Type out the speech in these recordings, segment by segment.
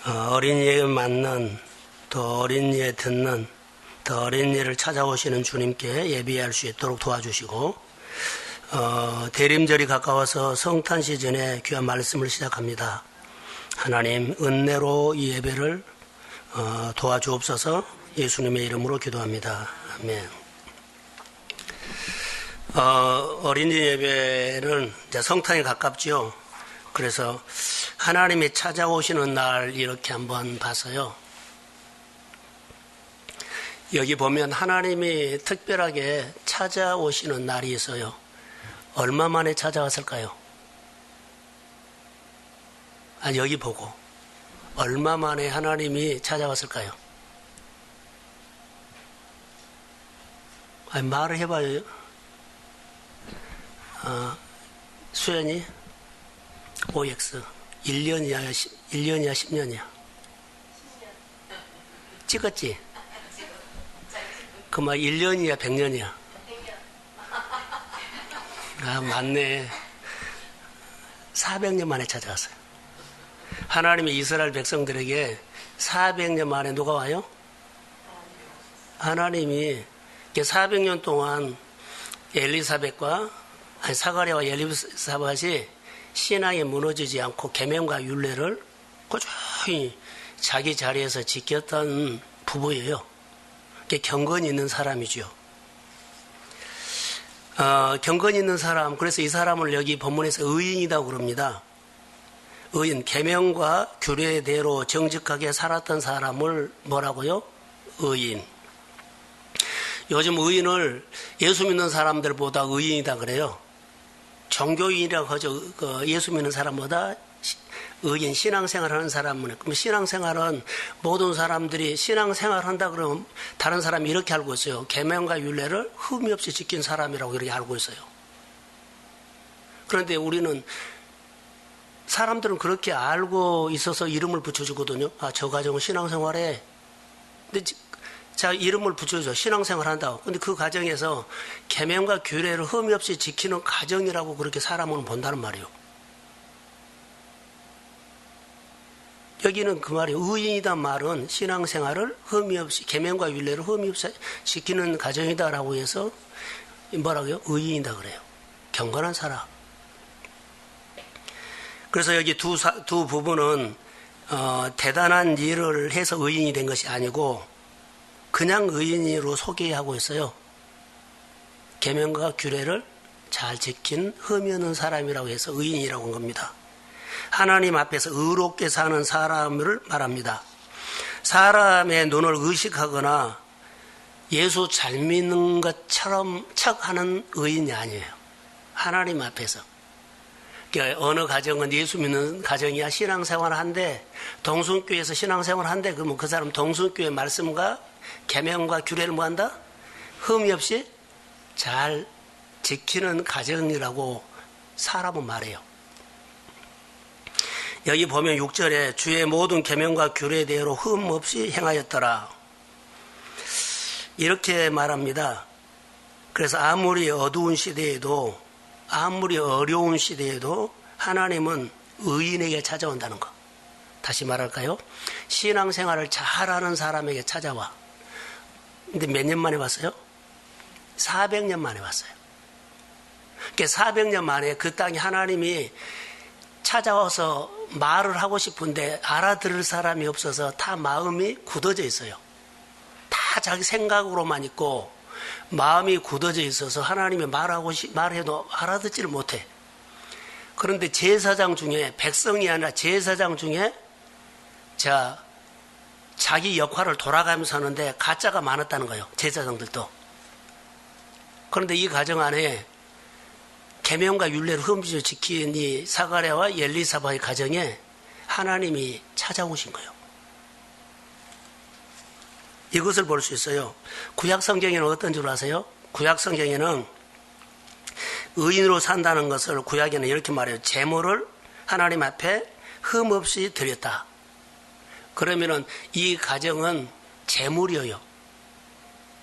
어린이에게 맞는, 또 어린이에 듣는, 더 어린이를 찾아오시는 주님께 예배할 수 있도록 도와주시고, 대림절이 가까워서 성탄 시즌에 귀한 말씀을 시작합니다. 하나님 은혜로 이 예배를 도와주옵소서. 예수님의 이름으로 기도합니다. 아멘. 어린이 예배는 이제 성탄이 가깝죠. 그래서 하나님이 찾아오시는 날 이렇게 한번 봐서요. 여기 보면 하나님이 특별하게 찾아오시는 날이 있어요. 얼마 만에 찾아왔을까요? 여기 보고 얼마 만에 하나님이 찾아왔을까요? 말을 해봐요. 수연이 OX 1년이야 10년이야? 찍었지? 그만 1년이야 100년이야? 맞네. 400년 만에 찾아왔어요. 하나님이 이스라엘 백성들에게 400년 만에 누가 와요? 하나님이 400년 동안 사가랴와 엘리사벳이 신앙에 무너지지 않고 계명과 율례를 꾸준히 자기 자리에서 지켰던 부부예요. 경건이 있는 사람이죠. 경건이 있는 사람, 그래서 이 사람을 여기 본문에서 의인이라고 그럽니다. 의인, 계명과 규례대로 정직하게 살았던 사람을 뭐라고요? 의인. 요즘 의인을 예수 믿는 사람들보다 의인이다 그래요. 종교인이라고 하죠. 예수 믿는 사람보다 의인, 신앙생활 하는 사람은. 그럼 신앙생활은 모든 사람들이 신앙생활 한다 그러면 다른 사람이 이렇게 알고 있어요. 계명과 율례를 흠이 없이 지킨 사람이라고 이렇게 알고 있어요. 그런데 우리는 사람들은 그렇게 알고 있어서 이름을 붙여주거든요. 저 가정은 신앙생활해. 근데 자, 이름을 붙여줘. 신앙생활 한다고. 근데 그 가정에서 계명과 규례를 흠이 없이 지키는 가정이라고 그렇게 사람은 본다는 말이에요. 여기는 그 말이에요. 의인이란 말은 신앙생활을 흠이 없이, 계명과 율례를 흠이 없이 지키는 가정이다라고 해서 뭐라고요? 의인이다 그래요. 경건한 사람. 그래서 여기 두 부부는 대단한 일을 해서 의인이 된 것이 아니고 그냥 의인으로 소개하고 있어요. 계명과 규례를 잘 지킨 흠이 없는 사람이라고 해서 의인이라고 한 겁니다. 하나님 앞에서 의롭게 사는 사람을 말합니다. 사람의 눈을 의식하거나 예수 잘 믿는 것처럼 척하는 의인이 아니에요. 하나님 앞에서. 그러니까 어느 가정은 예수 믿는 가정이야 신앙생활을 한대, 동성교회에서 신앙생활을 한대. 그러면 그 사람 동성교회 말씀과 계명과 규례를 뭐한다? 흠이 없이 잘 지키는 가정이라고 사람은 말해요. 여기 보면 6절에 주의 모든 계명과 규례대로 흠 없이 행하였더라. 이렇게 말합니다. 그래서 아무리 어두운 시대에도, 아무리 어려운 시대에도 하나님은 의인에게 찾아온다는 거. 다시 말할까요? 신앙생활을 잘하는 사람에게 찾아와. 근데 몇 년 만에 왔어요? 400년 만에 왔어요. 그러니까 400년 만에 그 땅에 하나님이 찾아와서 말을 하고 싶은데 알아들을 사람이 없어서 다 마음이 굳어져 있어요. 다 자기 생각으로만 있고 마음이 굳어져 있어서 하나님이 말해도 알아듣지를 못해. 그런데 제사장 중에, 백성이 아니라 제사장 중에 자기 역할을 돌아가면서 하는데 가짜가 많았다는 거예요. 제사장들도. 그런데 이 가정 안에 계명과 율례를 흠없이 지킨 이 사가랴와 엘리사벳의 가정에 하나님이 찾아오신 거예요. 이것을 볼 수 있어요. 구약 성경에는 어떤 줄 아세요? 구약 성경에는 의인으로 산다는 것을 구약에는 이렇게 말해요. 제물을 하나님 앞에 흠 없이 드렸다. 그러면은 이 가정은 제물이에요.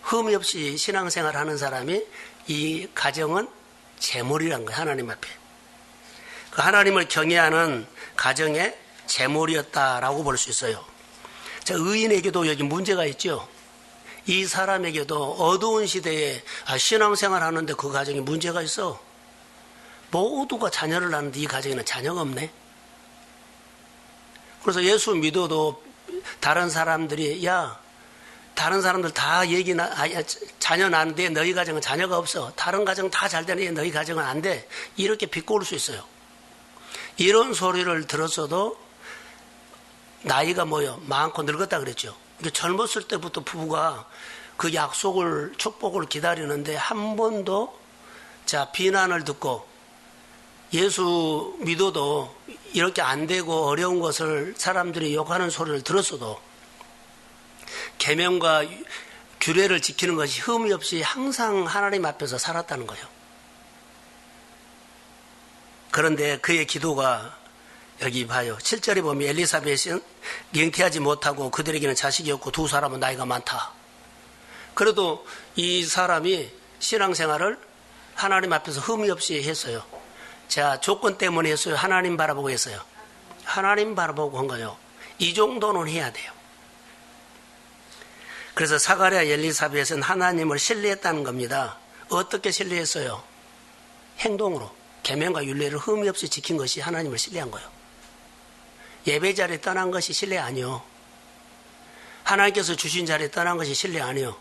흠이 없이 신앙생활 하는 사람이 이 가정은 제물이란 거예요. 하나님 앞에. 그 하나님을 경외하는 가정에 재물이었다라고 볼 수 있어요. 자, 의인에게도 여기 문제가 있죠. 이 사람에게도 어두운 시대에 신앙생활 하는데 그 가정에 문제가 있어. 모두가 자녀를 낳는데 이 가정에는 자녀가 없네. 그래서 예수 믿어도 다른 사람들이 다른 사람들 다 자녀 낳는데 너희 가정은 자녀가 없어. 다른 가정 다 잘 되는데 너희 가정은 안 돼. 이렇게 비꼬을 수 있어요. 이런 소리를 들었어도 나이가 많고 늙었다 그랬죠. 젊었을 때부터 부부가 그 약속을, 축복을 기다리는데 한 번도 비난을 듣고 예수 믿어도 이렇게 안 되고 어려운 것을 사람들이 욕하는 소리를 들었어도 계명과 규례를 지키는 것이 흠이 없이 항상 하나님 앞에서 살았다는 거예요. 그런데 그의 기도가 여기 봐요. 7절에 보면 엘리사벳은 잉태하지 못하고 그들에게는 자식이 없고 두 사람은 나이가 많다. 그래도 이 사람이 신앙생활을 하나님 앞에서 흠이 없이 했어요. 자, 조건 때문에 했어요? 하나님 바라보고 했어요? 하나님 바라보고 한 거요. 이 정도는 해야 돼요. 그래서 사가랴 엘리사벳은 하나님을 신뢰했다는 겁니다. 어떻게 신뢰했어요? 행동으로. 계명과 율례를 흠이 없이 지킨 것이 하나님을 신뢰한 거예요. 예배 자리에 떠난 것이 신뢰 아니요. 하나님께서 주신 자리에 떠난 것이 신뢰 아니요.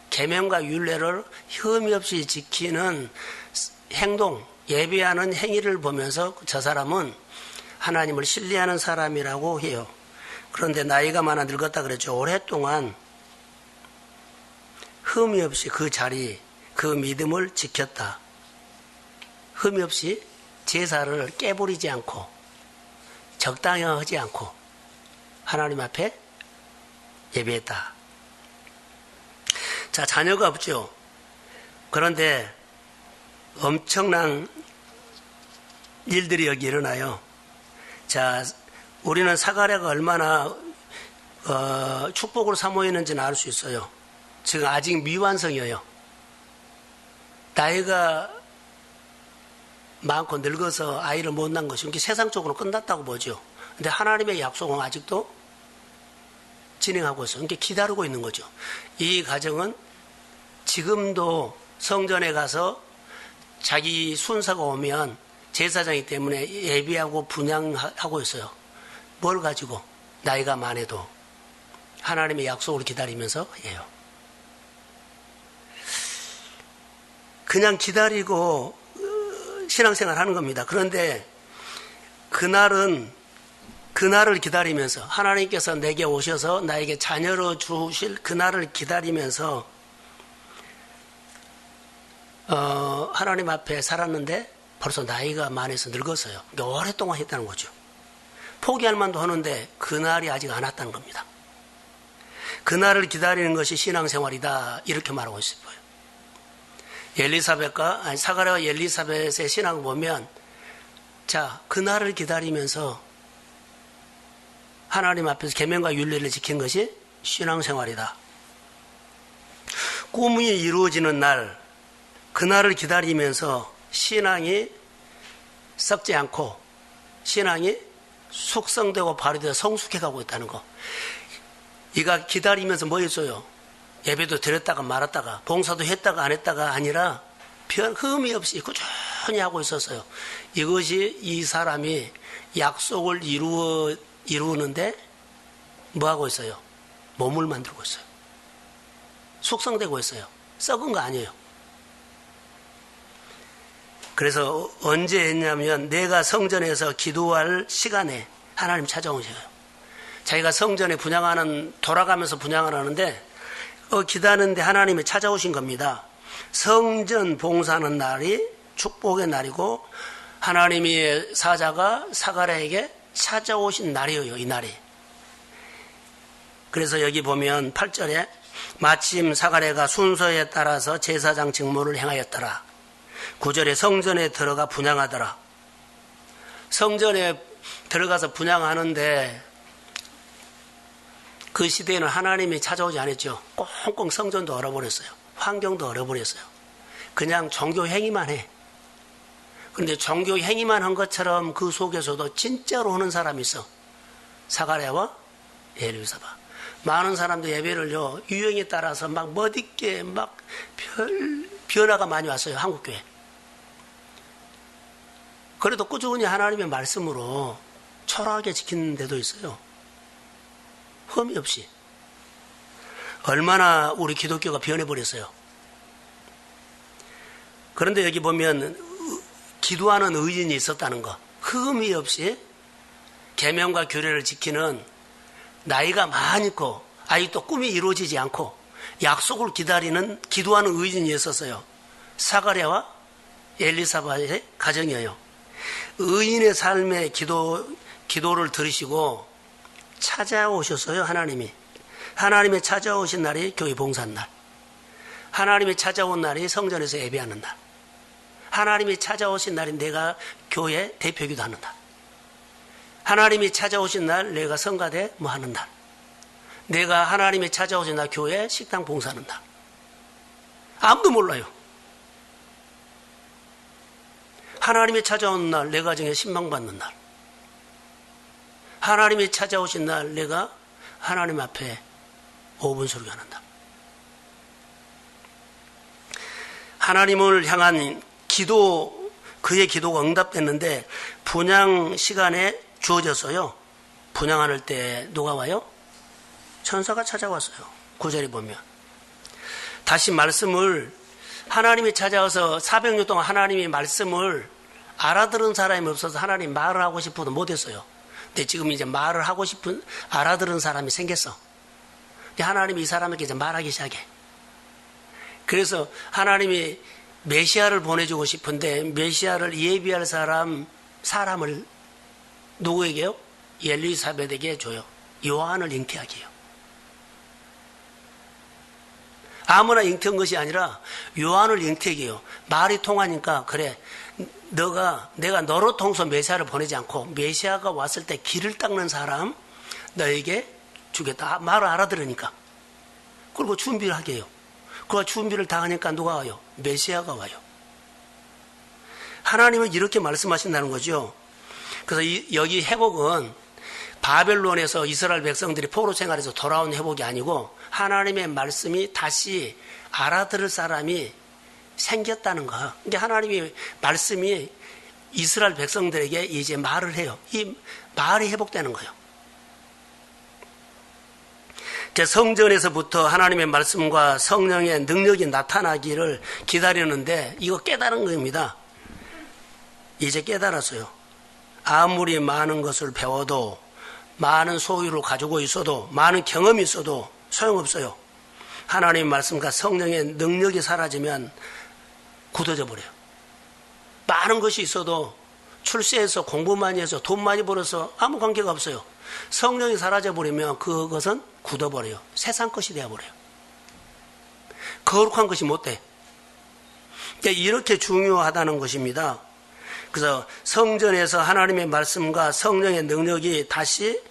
계명과 율례를 흠이 없이 지키는 행동, 예배하는 행위를 보면서 저 사람은 하나님을 신뢰하는 사람이라고 해요. 그런데 나이가 많아 늙었다 그랬죠. 오랫동안 흠이 없이 그 자리, 그 믿음을 지켰다. 흠이 없이 제사를 깨버리지 않고 적당히 하지 않고 하나님 앞에 예배했다. 자, 자녀가 없죠. 그런데 엄청난 일들이 여기 일어나요. 자, 우리는 사가랴가 얼마나 축복으로 사모했는지는 알 수 있어요. 지금 아직 미완성이에요. 나이가 많고 늙어서 아이를 못 낳은 것이 이렇게 세상적으로 끝났다고 보죠. 근데 하나님의 약속은 아직도 진행하고 있어요. 이렇게 기다리고 있는 거죠. 이 가정은 지금도 성전에 가서 자기 순서가 오면 제사장이기 때문에 예비하고 분양하고 있어요. 뭘 가지고? 나이가 많아도 하나님의 약속을 기다리면서 해요. 그냥 기다리고 신앙생활 하는 겁니다. 그런데 그날을 기다리면서 하나님께서 내게 오셔서 나에게 자녀로 주실 그날을 기다리면서 하나님 앞에 살았는데 벌써 나이가 많아서 늙었어요. 그러니까 오랫동안 했다는 거죠. 포기할 만도 하는데 그날이 아직 안 왔다는 겁니다. 그날을 기다리는 것이 신앙생활이다 이렇게 말하고 있어요. 사가랴와 엘리사벳의 신앙을 보면 자, 그날을 기다리면서 하나님 앞에서 계명과 율례를 지킨 것이 신앙생활이다. 꿈이 이루어지는 날, 그날을 기다리면서 신앙이 썩지 않고 신앙이 숙성되고 발휘되어 성숙해가고 있다는 거. 이가 기다리면서 뭐 했어요? 예배도 드렸다가 말았다가 봉사도 했다가 안 했다가 아니라 흠이 없이 꾸준히 하고 있었어요. 이것이 이 사람이 약속을 이루는데 뭐 하고 있어요? 몸을 만들고 있어요. 숙성되고 있어요. 썩은 거 아니에요. 그래서 언제 했냐면 내가 성전에서 기도할 시간에 하나님 찾아오셔요. 자기가 성전에 돌아가면서 분향을 하는데 기다리는데 하나님이 찾아오신 겁니다. 성전 봉사하는 날이 축복의 날이고 하나님의 사자가 사가랴에게 찾아오신 날이에요. 이 날이. 그래서 여기 보면 8절에 마침 사가랴가 순서에 따라서 제사장 직무를 행하였더라. 9절에 성전에 들어가 분향하더라. 성전에 들어가서 분향하는데 그 시대에는 하나님이 찾아오지 않았죠. 꽁꽁 성전도 얼어버렸어요. 환경도 얼어버렸어요. 그냥 종교 행위만 해. 그런데 종교 행위만 한 것처럼 그 속에서도 진짜로 하는 사람이 있어. 사가랴와 엘리사바. 많은 사람들 예배를요, 유형에 따라서 막 멋있게 막 변화가 많이 왔어요, 한국교회. 그래도 꾸준히 하나님의 말씀으로 초라하게 지키는 데도 있어요. 흠이 없이. 얼마나 우리 기독교가 변해버렸어요. 그런데 여기 보면 기도하는 의인이 있었다는 거. 흠이 없이 계명과 규례를 지키는 나이가 많고 아직도 꿈이 이루어지지 않고 약속을 기다리는 기도하는 의인이 있었어요. 사가랴와 엘리사바의 가정이에요. 의인의 삶의 기도를 들으시고 찾아오셨어요, 하나님이. 하나님이 찾아오신 날이 교회 봉사한 날. 하나님이 찾아온 날이 성전에서 예배하는 날. 하나님이 찾아오신 날이 내가 교회 대표기도 하는 날. 하나님이 찾아오신 날 내가 성가대 뭐 하는 날. 내가 하나님이 찾아오신 날 교회 식당 봉사하는 날. 아무도 몰라요. 하나님이 찾아온 날 내 가정에 신망받는 날. 하나님이 찾아오신 날 내가 하나님 앞에 5분 설교하는 날. 하나님을 향한 기도, 그의 기도가 응답됐는데 분향 시간에 주어졌어요. 분향할 때 누가 와요? 천사가 찾아왔어요. 9절에 보면. 다시 말씀을 하나님이 찾아와서 400년 동안 하나님이 말씀을 알아들은 사람이 없어서 하나님 말을 하고 싶어도 못했어요. 근데 지금 이제 말을 하고 싶은 알아들은 사람이 생겼어. 근데 하나님이 이 사람에게 이제 말하기 시작해. 그래서 하나님이 메시아를 보내주고 싶은데 메시아를 예비할 사람을 누구에게요? 엘리사벳에게 줘요. 요한을 잉태하게 해요. 아무나 잉태한 것이 아니라 요한을 잉태하게 해요. 말이 통하니까 그래, 내가 너로 통해서 메시아를 보내지 않고 메시아가 왔을 때 길을 닦는 사람 너에게 주겠다. 말을 알아들으니까. 그리고 준비를 하게 해요. 그 준비를 다 하니까 누가 와요? 메시아가 와요. 하나님은 이렇게 말씀하신다는 거죠. 그래서 여기 회복은 바벨론에서 이스라엘 백성들이 포로 생활에서 돌아온 회복이 아니고 하나님의 말씀이 다시 알아들을 사람이 생겼다는 거. 그러니까 하나님의 말씀이 이스라엘 백성들에게 이제 말을 해요. 이 말이 회복되는 거예요. 성전에서부터 하나님의 말씀과 성령의 능력이 나타나기를 기다리는데 이거 깨달은 겁니다. 이제 깨달았어요. 아무리 많은 것을 배워도 많은 소유를 가지고 있어도 많은 경험이 있어도 소용없어요. 하나님의 말씀과 성령의 능력이 사라지면 굳어져 버려요. 많은 것이 있어도 출세해서 공부 많이 해서 돈 많이 벌어서 아무 관계가 없어요. 성령이 사라져버리면 그것은 굳어버려요. 세상 것이 되어버려요. 거룩한 것이 못 돼. 이렇게 중요하다는 것입니다. 그래서 성전에서 하나님의 말씀과 성령의 능력이 다시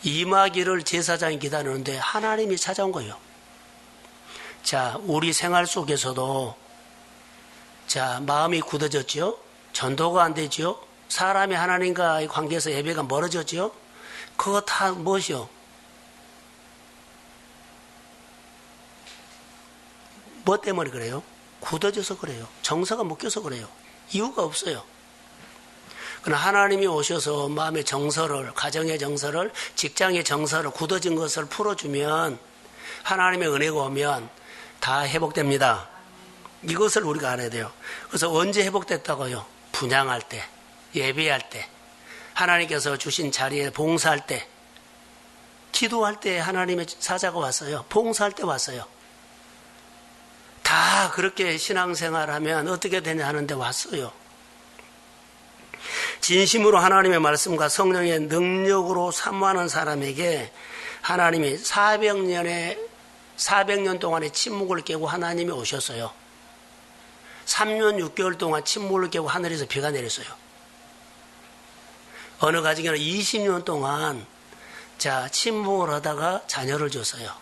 임하기를 제사장이 기다리는데 하나님이 찾아온 거예요. 자, 우리 생활 속에서도 자, 마음이 굳어졌죠? 전도가 안 되죠? 사람이 하나님과의 관계에서 예배가 멀어졌죠? 그거 다 무엇이요? 뭐 때문에 그래요? 굳어져서 그래요. 정서가 묶여서 그래요. 이유가 없어요. 그러나 하나님이 오셔서 마음의 정서를, 가정의 정서를, 직장의 정서를, 굳어진 것을 풀어주면 하나님의 은혜가 오면 다 회복됩니다. 이것을 우리가 알아야 돼요. 그래서 언제 회복됐다고요? 분향할 때, 예배할 때, 하나님께서 주신 자리에 봉사할 때, 기도할 때 하나님의 사자가 왔어요. 봉사할 때 왔어요. 다 그렇게 신앙생활하면 어떻게 되냐 하는데 왔어요. 진심으로 하나님의 말씀과 성령의 능력으로 사모하는 사람에게 하나님이 400년 동안의 침묵을 깨고 하나님이 오셨어요. 3년 6개월 동안 침묵을 깨고 하늘에서 비가 내렸어요. 어느 가정에는 20년 동안 침묵을 하다가 자녀를 줬어요.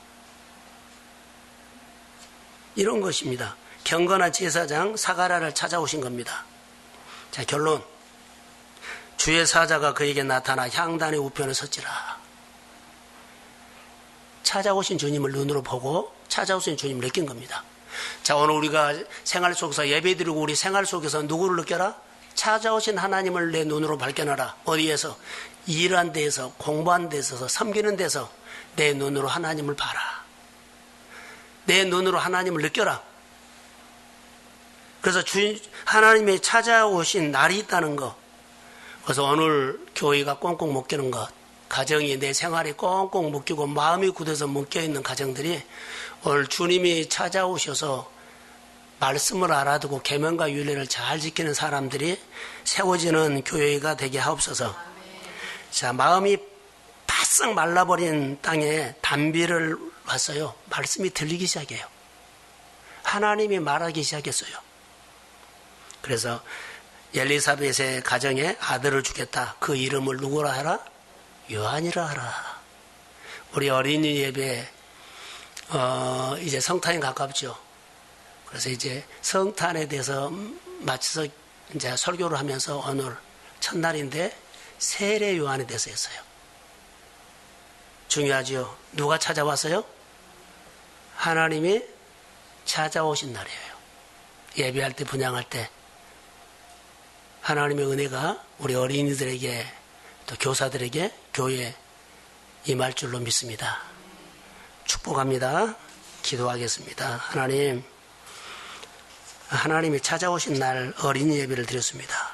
이런 것입니다. 경건한 제사장 사가랴를 찾아오신 겁니다. 자, 결론. 주의 사자가 그에게 나타나 향단의 우편에 섰지라. 찾아오신 주님을 눈으로 보고 찾아오신 주님을 느낀 겁니다. 자, 오늘 우리가 생활 속에서 예배드리고 우리 생활 속에서 누구를 느껴라? 찾아오신 하나님을 내 눈으로 발견하라. 어디에서? 일한 데에서, 공부한 데서, 섬기는 데서 내 눈으로 하나님을 봐라. 내 눈으로 하나님을 느껴라. 그래서 하나님이 찾아오신 날이 있다는 것. 그래서 오늘 교회가 꽁꽁 묶이는 것, 가정이 내 생활이 꽁꽁 묶이고 마음이 굳어서 묶여있는 가정들이 오늘 주님이 찾아오셔서 말씀을 알아두고 계명과 율례를 잘 지키는 사람들이 세워지는 교회가 되게 하옵소서. 자, 마음이 바싹 말라버린 땅에 단비를 왔어요. 말씀이 들리기 시작해요. 하나님이 말하기 시작했어요. 그래서 엘리사벳의 가정에 아들을 주겠다. 그 이름을 누구라 하라? 요한이라 하라. 우리 어린이 예배 이제 성탄이 가깝죠. 그래서 이제 성탄에 대해서 맞춰서 이제 설교를 하면서 오늘 첫날인데 세례 요한에 대해서 했어요. 중요하죠. 누가 찾아왔어요? 하나님이 찾아오신 날이에요. 예배할 때, 분향할 때 하나님의 은혜가 우리 어린이들에게 또 교사들에게 교회에 임할 줄로 믿습니다. 축복합니다. 기도하겠습니다. 하나님이 찾아오신 날 어린이 예배를 드렸습니다.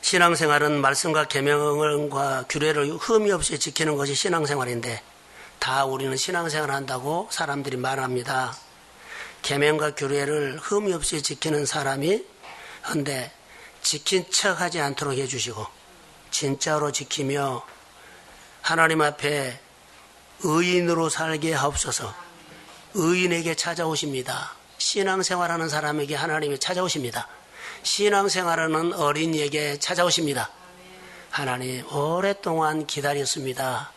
신앙생활은 말씀과 계명과 규례를 흠이 없이 지키는 것이 신앙생활인데 다 우리는 신앙생활 한다고 사람들이 말합니다. 계명과 규례를 흠이 없이 지키는 사람이 한데 지킨 척하지 않도록 해주시고 진짜로 지키며 하나님 앞에 의인으로 살게 하옵소서. 의인에게 찾아오십니다. 신앙생활하는 사람에게 하나님이 찾아오십니다. 신앙생활하는 어린이에게 찾아오십니다. 하나님 오랫동안 기다렸습니다.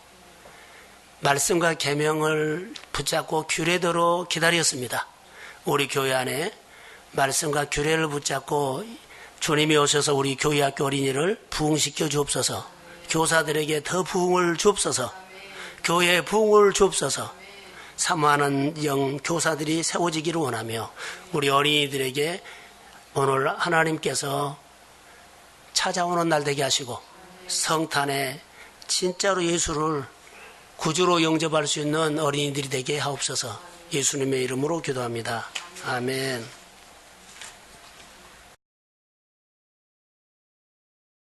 말씀과 계명을 붙잡고 규례대로 기다렸습니다. 우리 교회 안에 말씀과 규례를 붙잡고 주님이 오셔서 우리 교회학교 어린이를 부흥시켜 주옵소서. 교사들에게 더 부흥을 주옵소서. 교회에 부흥을 주옵소서. 사모하는 영 교사들이 세워지기를 원하며 우리 어린이들에게 오늘 하나님께서 찾아오는 날 되게 하시고 성탄에 진짜로 예수를 구주로 영접할 수 있는 어린이들이 되게 하옵소서. 예수님의 이름으로 기도합니다. 아멘.